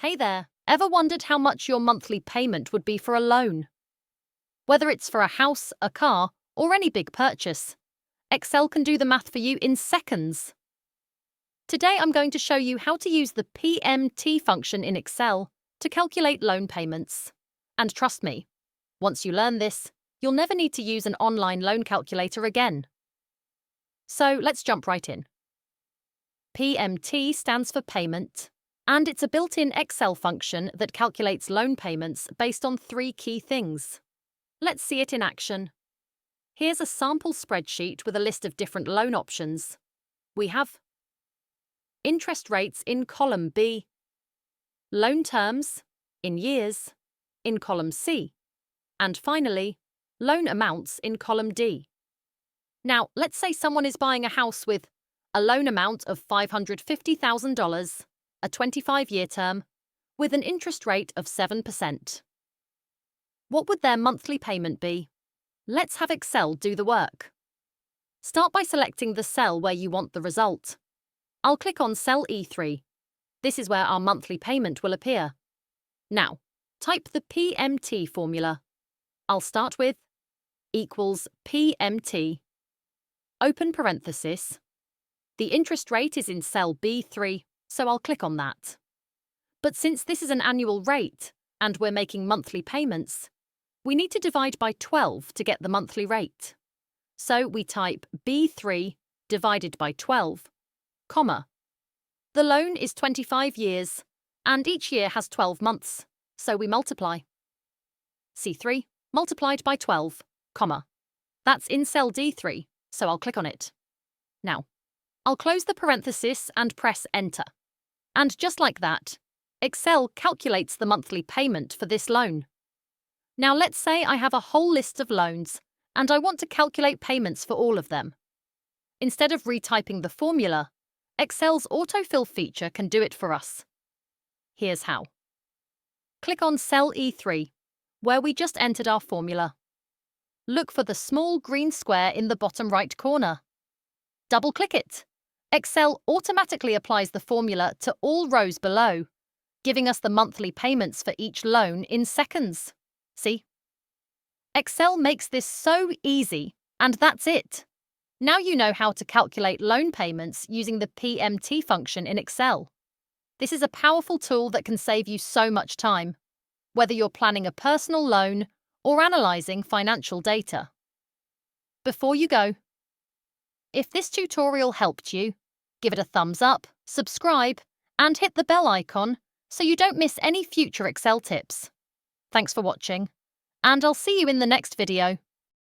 Hey there, ever wondered how much your monthly payment would be for a loan? Whether it's for a house, a car, or any big purchase, Excel can do the math for you in seconds. Today I'm going to show you how to use the PMT function in Excel to calculate loan payments. And trust me, once you learn this, you'll never need to use an online loan calculator again. So let's jump right in. PMT stands for payment, and it's a built-in Excel function that calculates loan payments based on three key things. Let's see it in action. Here's a sample spreadsheet with a list of different loan options. We have interest rates in column B, loan terms in years in column C, and finally, loan amounts in column D. Now, let's say someone is buying a house with a loan amount of $550,000, a 25-year term, with an interest rate of 7%. What would their monthly payment be? Let's have Excel do the work. Start by selecting the cell where you want the result. I'll click on cell E3. This is where our monthly payment will appear. Now, type the PMT formula. I'll start with equals PMT. Open parenthesis. The interest rate is in cell B3, so I'll click on that. But since this is an annual rate and we're making monthly payments, we need to divide by 12 to get the monthly rate. So we type B3 divided by 12, comma. The loan is 25 years, and each year has 12 months, so we multiply. C3 multiplied by 12, comma. That's in cell D3, so I'll click on it. Now, I'll close the parenthesis and press Enter. And just like that, Excel calculates the monthly payment for this loan. Now let's say I have a whole list of loans and I want to calculate payments for all of them. Instead of retyping the formula, Excel's autofill feature can do it for us. Here's how. Click on cell E3, where we just entered our formula. Look for the small green square in the bottom right corner. Double-click it. Excel automatically applies the formula to all rows below, giving us the monthly payments for each loan in seconds. See? Excel makes this so easy, and that's it. Now you know how to calculate loan payments using the PMT function in Excel. This is a powerful tool that can save you so much time, whether you're planning a personal loan or analyzing financial data. Before you go, if this tutorial helped you, give it a thumbs up, subscribe, and hit the bell icon so you don't miss any future Excel tips. Thanks for watching, and I'll see you in the next video.